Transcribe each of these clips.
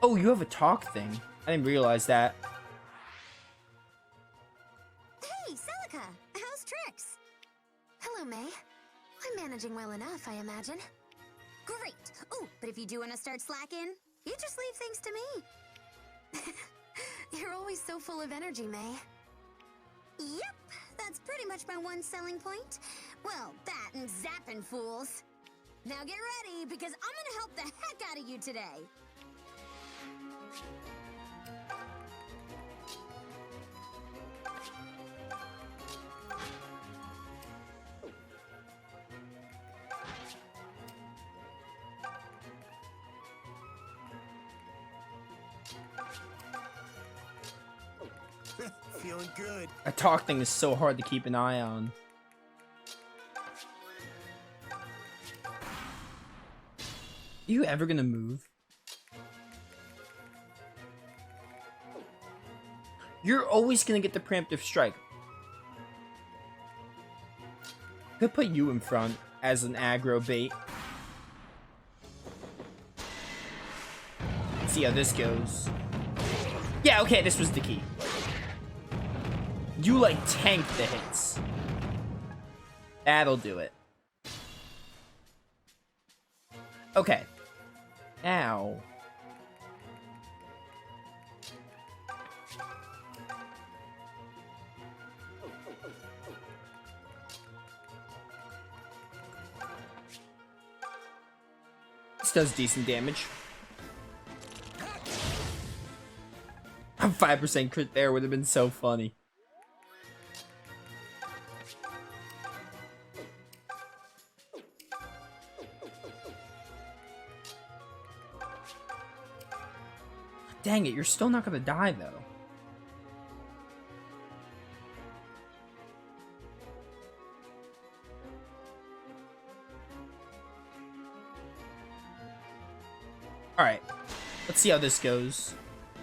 Oh, you have a talk thing. I didn't realize that. Hey, Celica! How's tricks? Hello, May. I'm managing well enough, I imagine. Great! Oh, but if you do want to start slacking, you just leave things to me. You're always so full of energy, May. Yep, that's pretty much my one selling point. Well, that and zapping fools. Now get ready, because I'm gonna help the heck out of you today. Feeling good. A talk thing is so hard to keep an eye on. Are you ever gonna move? You're always gonna get the preemptive strike. Could put you in front as an aggro bait. Let's see how this goes. Yeah, okay, this was the key. You like tank the hits. That'll do it. Okay. Now. This does decent damage. A 5% crit there would have been so funny. Dang it, you're still not gonna die though. Alright. Let's see how this goes.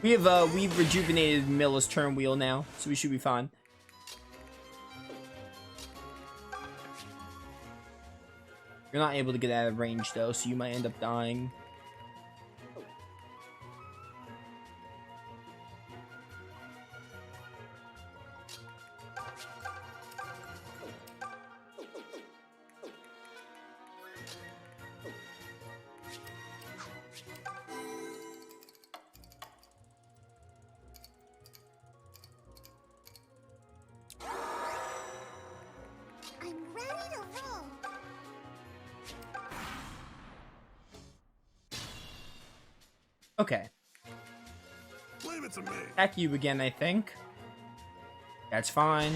We've rejuvenated Milla's turn wheel now, so we should be fine. You're not able to get out of range though, so you might end up dying. Okay. Leave it to me. Attack you again, I think. That's fine.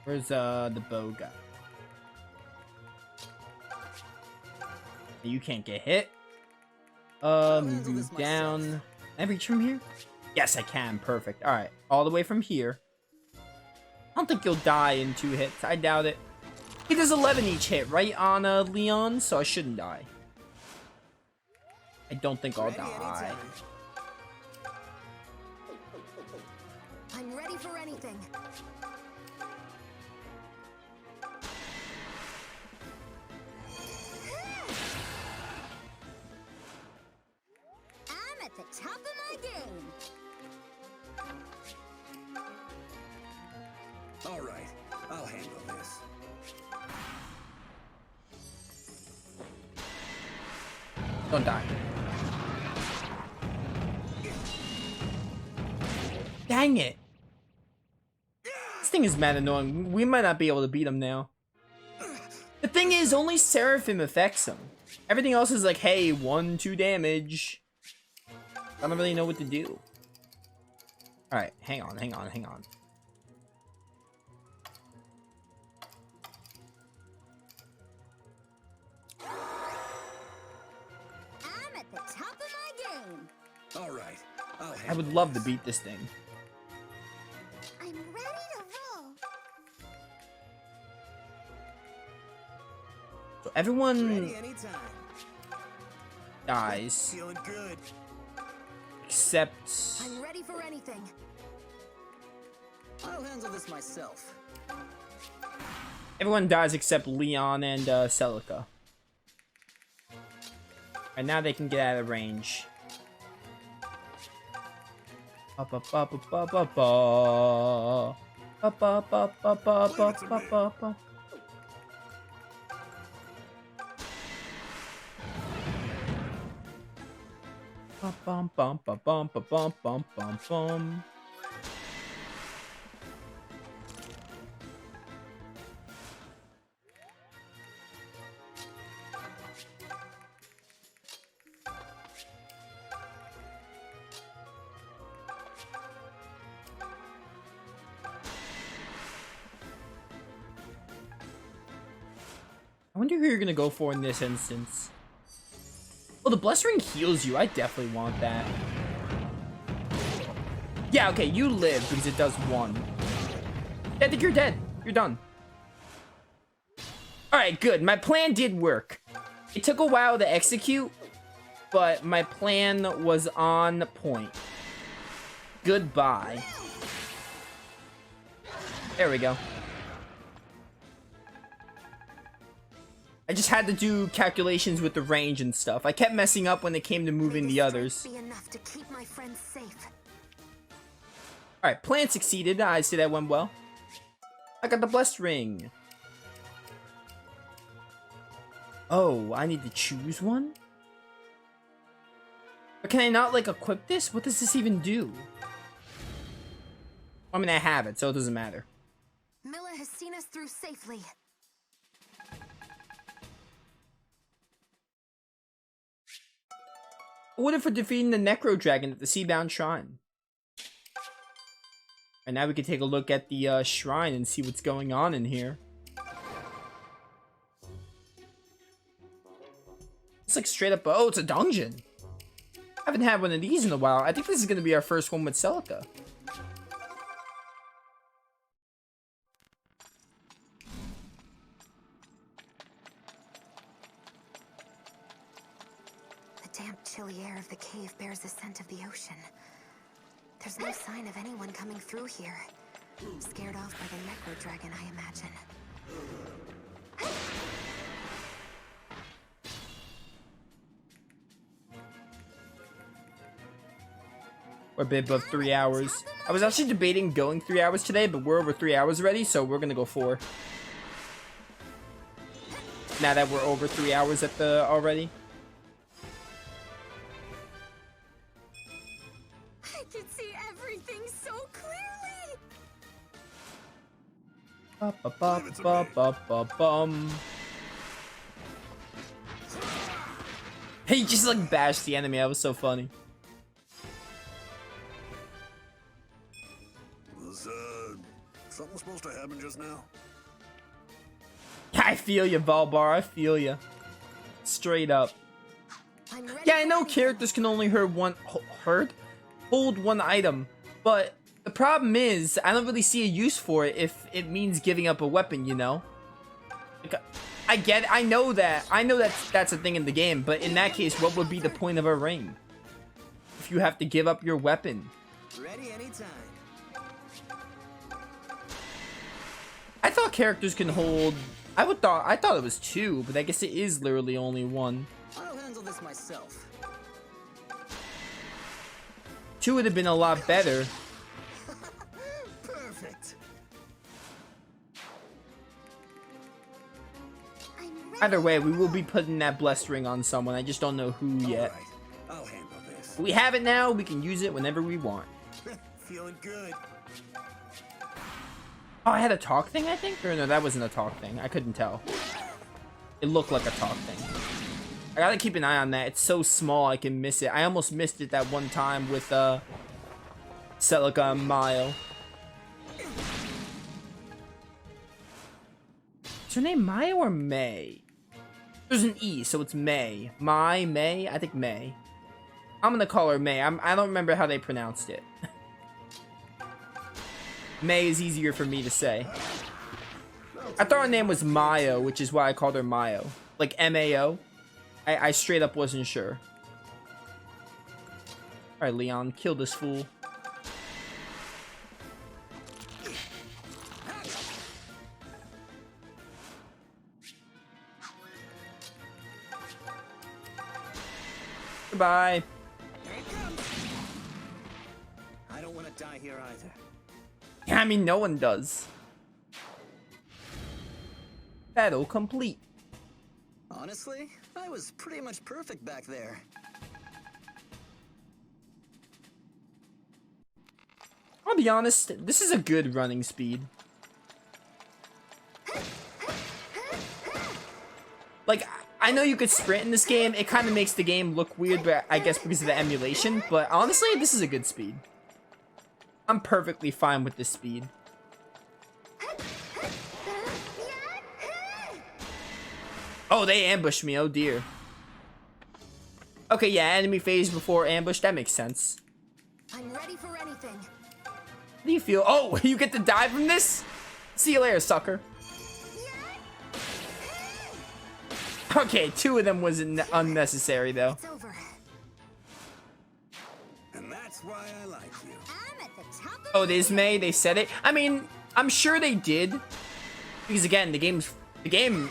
Where's the bow guy? You can't get hit. Move you down. Can I reach from here? Yes, I can. Perfect. All right, all the way from here. I don't think you'll die in 2 hits. I doubt it. He does 11 each hit, right, on Leon, so I shouldn't die. I don't think I'll die. I'm ready for anything. I'm at the top of my game. All right, I'll handle this. Don't die. Dang it. This thing is mad annoying. We might not be able to beat him now. The thing is, only Seraphim affects him. Everything else is like, hey, 1-2 damage. I don't really know what to do. Alright, hang on. I'm at the top of my game. All right, I'll handle I would love to beat this thing. I'm ready to roll. So everyone Ready anytime. dies, Feeling good. except... I'm ready for anything. I'll handle this myself. Everyone dies except Leon and Celica. And now they can get out of range. I wonder who you're gonna go for in this instance. Oh, the Blessed Ring heals you. I definitely want that. Yeah, okay, you live because it does 1. I think you're dead. You're done. Alright, good. My plan did work. It took a while to execute, but my plan was on point. Goodbye. There we go. I just had to do calculations with the range and stuff. I kept messing up when it came to moving the others. Alright, plan succeeded. I say that went well. I got the Blessed Ring. Oh, I need to choose one? But can I not, like, equip this? What does this even do? I mean, I have it, so it doesn't matter. Milla has seen us through safely. What if for defeating the Necro Dragon at the Seabound Shrine? And now we can take a look at the shrine and see what's going on in here. It's like straight up, oh, it's a dungeon. I haven't had one of these in a while. I think this is going to be our first one with Celica. The damp, chilly air of the cave bears the scent of the ocean. There's no sign of anyone coming through here. Scared off by the Necro Dragon, I imagine. We're a bit above 3 hours. I was actually debating going 3 hours today, but we're over 3 hours already, so we're gonna go 4. Now that we're over 3 hours at the already. I can see everything so clearly. He just like bashed the enemy. That was so funny. Was, something supposed to happen just now? I feel you, Valbar. I feel you. Straight up. Yeah, I know characters can only hold one item, but the problem is I don't really see a use for it if it means giving up a weapon, you know? Like, I get it. I know that's a thing in the game, but in that case, what would be the point of a ring? If you have to give up your weapon. Ready anytime. I thought characters can hold... I thought it was 2, but I guess it is literally only 1. I'll handle this myself. 2 would have been a lot better. Perfect. Either way, we will be putting that blessed ring on someone. I just don't know who yet. All right, I'll handle this. We have it now. We can use it whenever we want. Feeling good. Oh, I had a talk thing, I think? Or no, that wasn't a talk thing. I couldn't tell. It looked like a talk thing. I gotta keep an eye on that. It's so small I can miss it. I almost missed it that one time with Celica and Mile. Is her name Maya or May? There's an E, so it's May. May? I think May. I'm gonna call her May. I don't remember how they pronounced it. May is easier for me to say. I thought her name was Mayo, which is why I called her Mayo. Like M-A-O. I straight up wasn't sure. Alright, Leon, kill this fool. Goodbye. Here it comes. I don't want to die here either. Yeah, I mean, no one does. Battle complete. Honestly, I was pretty much perfect back there. I'll be honest, this is a good running speed. Like, I know you could sprint in this game. It kind of makes the game look weird, but I guess because of the emulation. But honestly, this is a good speed. I'm perfectly fine with this speed. Oh, they ambushed me. Oh, dear. Okay, yeah, enemy phase before ambush. That makes sense. I'm ready for anything. How do you feel? Oh, you get to die from this? See you later, sucker. Okay, 2 of them was unnecessary, though. It's over. And that's why I like you. I'm at the top of Oh, it is May. They said it. I mean, I'm sure they did. Because, again, the game,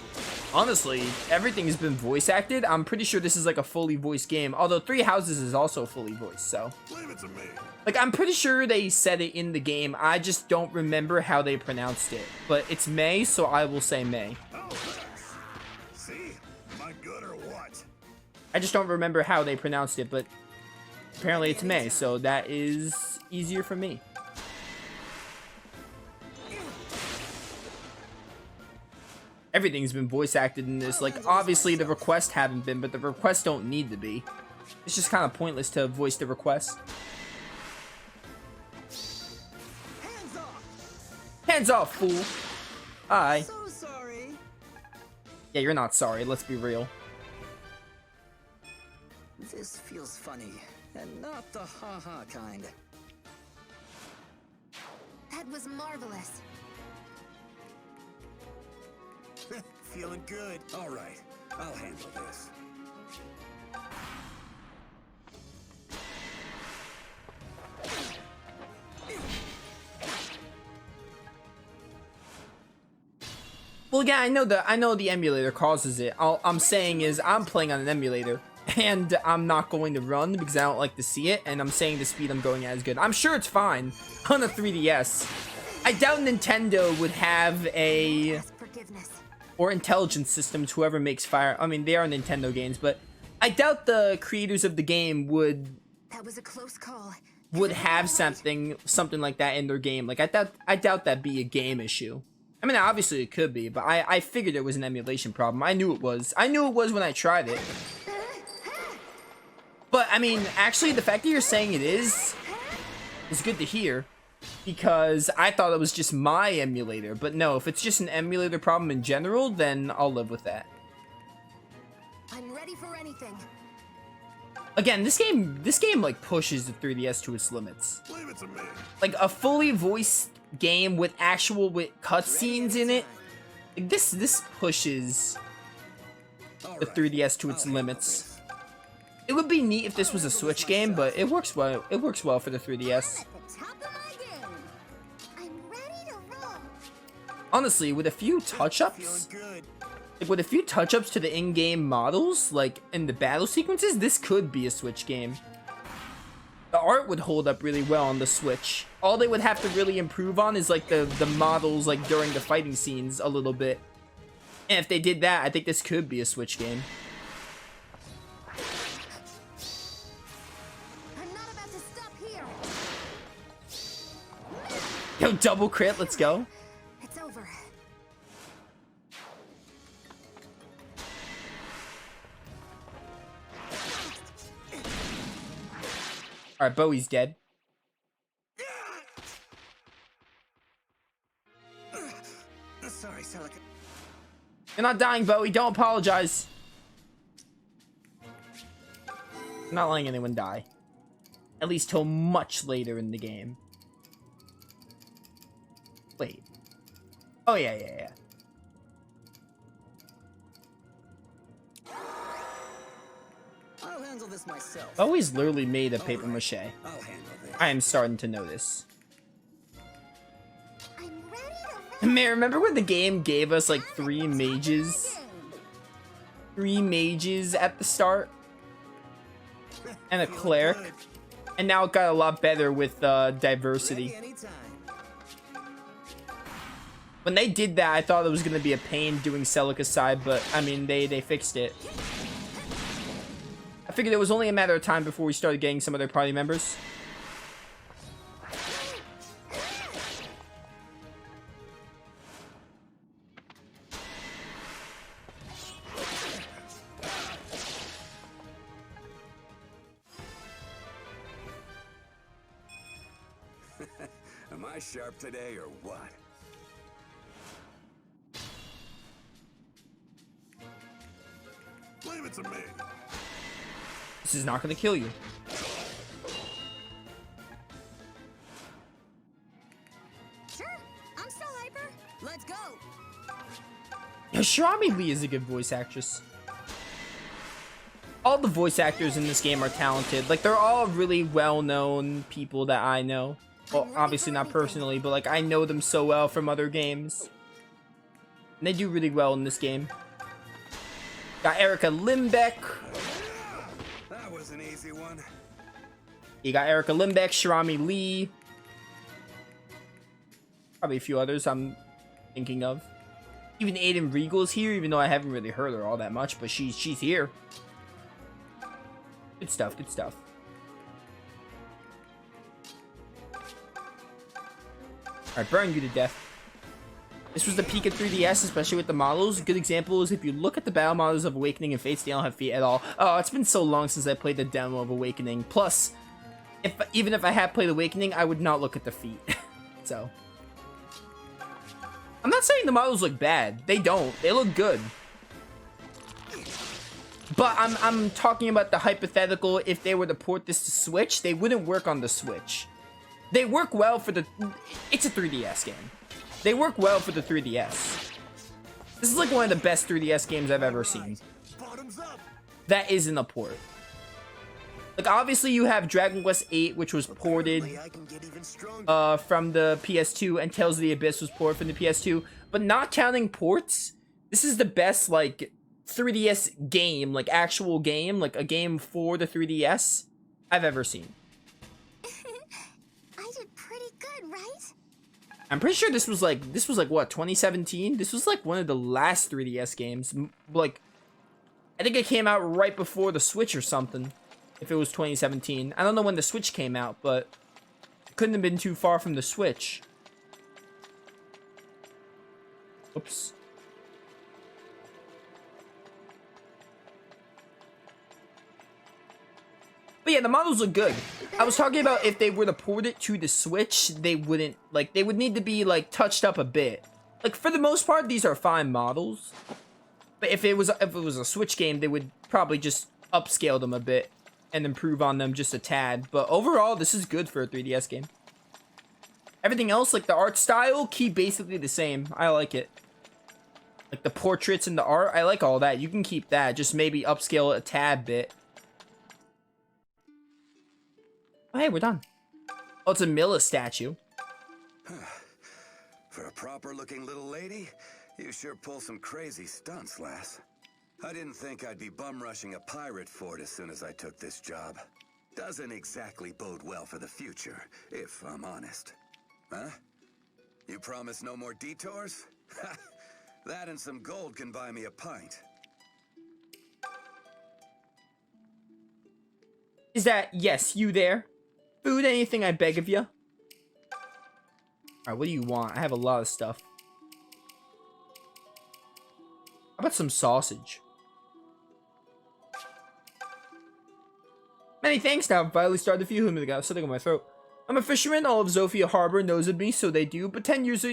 honestly, everything has been voice acted. I'm pretty sure this is like a fully voiced game. Although 3 Houses is also fully voiced, so. Leave it to me. Like, I'm pretty sure they said it in the game. I just don't remember how they pronounced it. But it's May, so I will say May. Oh, thanks. See? Am I good or what? I just don't remember how they pronounced it, but apparently it's May, so that is easier for me. Everything's been voice acted in this. Like, obviously the requests haven't been, but the requests don't need to be. It's just kind of pointless to voice the request. Hands off! Hands off, fool. Hi. So sorry. Yeah, you're not sorry. Let's be real. This feels funny, and not the ha-ha kind. That was marvelous. Feeling good. All right, I'll handle this. Well, yeah, I know the emulator causes it. All I'm saying is I'm playing on an emulator, and I'm not going to run because I don't like to see it, and I'm saying the speed I'm going at is good. I'm sure it's fine on a 3DS. I doubt Nintendo would have a Ask forgiveness. or intelligence systems, whoever makes Fire. I mean, they are Nintendo games, but I doubt the creators of the game would That was a close call. have something like that in their game. Like, I doubt that'd be a game issue. I mean, obviously it could be, but I figured it was an emulation problem. I knew it was. I knew it was when I tried it. But, I mean, actually, the fact that you're saying it is good to hear. Because I thought it was just my emulator. But no, if it's just an emulator problem in general, then I'll live with that. I'm ready for anything. Again, this game, like, pushes the 3DS to its limits. Leave it to me. Like, a fully voiced game with cutscenes in it. Like, this pushes the 3DS to its limits. It would be neat if this was a Switch game, but it works well. It works well for the 3DS. At the top of my game. I'm ready to roll. Honestly, with a few touch-ups, Feeling good. like with a few touch-ups to the in-game models, like in the battle sequences, this could be a Switch game. The art would hold up really well on the Switch. All they would have to really improve on is like the models, like during the fighting scenes a little bit. And if they did that, I think this could be a Switch game. I'm not about to stop here. Yo, double crit, let's go. It's over. Alright, Bowie's dead. Sorry, Celica. You're not dying, Bowie. Don't apologize. I'm not letting anyone die. At least till much later in the game. Wait. Oh, yeah. I'll handle this myself. Bowie's literally made of paper mache. I'll handle this. I am starting to notice. I'm ready to roll. Man, remember when the game gave us like 3 mages? 3 mages at the start? and a Feeling cleric. good. And now it got a lot better with diversity. Ready anytime. When they did that, I thought it was going to be a pain doing Celica's side, but, I mean, they fixed it. I figured it was only a matter of time before we started getting some of their party members. Am I sharp today or what? Leave it to me. This is not going to kill you. Sure, I'm still hyper. Let's go. Shirami Lee is a good voice actress. All the voice actors in this game are talented. Like, they're all really well-known people that I know. Well, obviously not personally, but, like, I know them so well from other games. And they do really well in this game. Got Erica Limbeck. That was an easy one. You got Erica Limbeck, Shirami Lee. Probably a few others I'm thinking of. Even Aiden Regal's here, even though I haven't really heard her all that much, but she's here. Good stuff, good stuff. Alright, burn you to death. This was the peak of 3DS, especially with the models. A good example is if you look at the battle models of Awakening and Fates, they don't have feet at all. Oh, it's been so long since I played the demo of Awakening. Plus, even if I had played Awakening, I would not look at the feet. So, I'm not saying the models look bad. They don't. They look good. But I'm talking about the hypothetical. If they were to port this to Switch, they wouldn't work on the Switch. They work well for the... It's a 3DS game. They work well for the 3DS. This is like one of the best 3DS games I've ever seen. Bottoms up. That isn't a port. Like, obviously you have Dragon Quest VIII, which was ported I can get even stronger. from the PS2, and Tales of the Abyss was ported from the PS2. But not counting ports, this is the best, like, 3DS game, like, actual game, like, a game for the 3DS I've ever seen. I did pretty good, right? I'm pretty sure this was like what, 2017? This was like one of the last 3DS games. Like, I think it came out right before the Switch or something. If it was 2017. I don't know when the Switch came out, but it couldn't have been too far from the Switch. Oops. But yeah, the models look good. I was talking about if they were to port it to the Switch, they wouldn't, like, they would need to be, like, touched up a bit. Like, for the most part, these are fine models. But if it was a Switch game, they would probably just upscale them a bit and improve on them just a tad. But overall, this is good for a 3DS game. Everything else, like the art style, keep basically the same. I like it. Like the portraits and the art, I like all that. You can keep that, just maybe upscale it a tad bit. Oh, hey, we're done. Oh, it's a Milla statue. For a proper-looking little lady, you sure pull some crazy stunts, lass. I didn't think I'd be bum-rushing a pirate fort as soon as I took this job. Doesn't exactly bode well for the future, if I'm honest. Huh? You promise no more detours? That and some gold can buy me a pint. Is that, yes, you there? Food, anything I beg of you? Alright, what do you want? I have a lot of stuff. How about some sausage? Many thanks now. I've finally started a few minutes ago. Something on my throat. I'm a fisherman. All of Zofia Harbor knows of me, so they do. But 10 days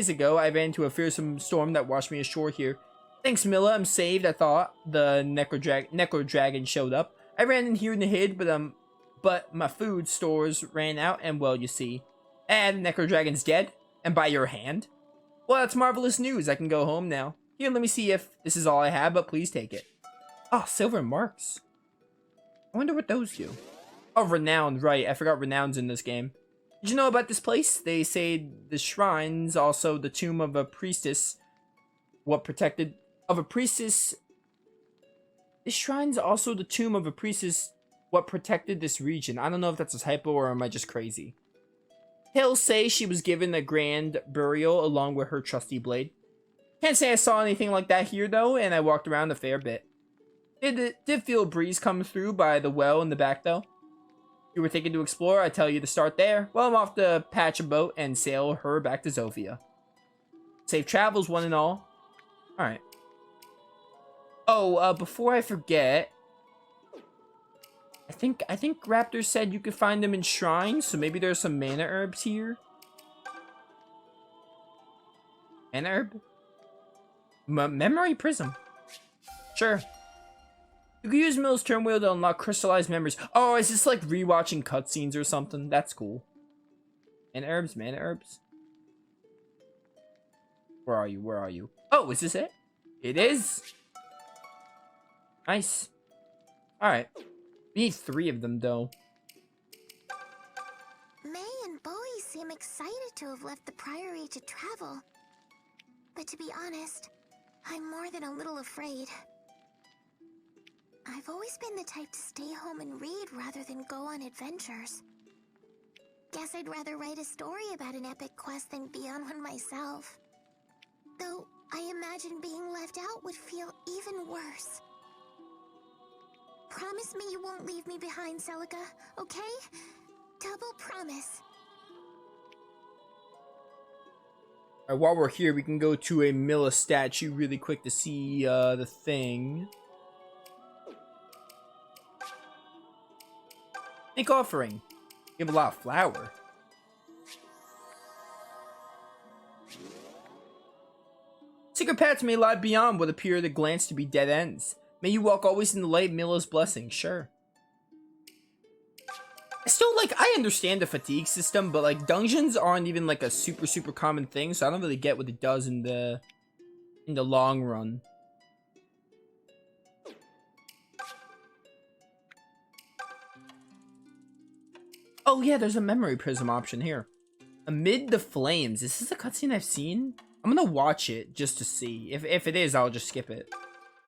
ago, I ran into a fearsome storm that washed me ashore here. Thanks, Milla. I'm saved. I thought the Necro Dragon showed up. I ran in here and hid, but my food stores ran out, and well, you see. And Necro Dragon's dead, and by your hand. Well, that's marvelous news. I can go home now. Here, let me see if this is all I have, but please take it. Oh, silver marks. I wonder what those do. Oh, renowned, right. I forgot renowned's in this game. Did you know about this place? They say the shrine's also the tomb of a priestess. What protected? Of a priestess This shrine's also the tomb of a priestess what protected this region. I don't know if that's a typo or am I just crazy. Tales say she was given a grand burial along with her trusty blade. Can't say I saw anything like that here though, and I walked around a fair bit. Did feel a breeze come through by the well in the back though. If you were thinking to explore, I tell you to start there. Well, I'm off to patch a boat and sail her back to Zofia. Safe travels, one and all. Alright. Oh, before I forget, I think Raptor said you could find them in shrines, so maybe there's some mana herbs here. Mana herb? Memory prism. Sure. You can use Mill's turn wheel to unlock crystallized memories. Oh, is this like rewatching cutscenes or something? That's cool. Mana herbs, mana herbs. Where are you? Where are you? Oh, is this it? It is. Nice. Alright. We need 3 of them, though. May and Bowie seem excited to have left the Priory to travel. But to be honest, I'm more than a little afraid. I've always been the type to stay home and read rather than go on adventures. Guess I'd rather write a story about an epic quest than be on one myself. Though, I imagine being left out would feel even worse. Promise me you won't leave me behind, Celica, okay? Double promise. Alright, while we're here, we can go to a Milla statue really quick to see the thing. Thank offering. Give a lot of flour. Secret paths may lie beyond what appear at a glance to be dead ends. May you walk always in the light, Milla's blessing, sure. I still, like, I understand the fatigue system, but, like, dungeons aren't even, like, a super common thing, so I don't really get what it does in the long run. Oh, yeah, there's a memory prism option here. Amid the Flames. Is this a cutscene I've seen? I'm gonna watch it just to see. If it is, I'll just skip it.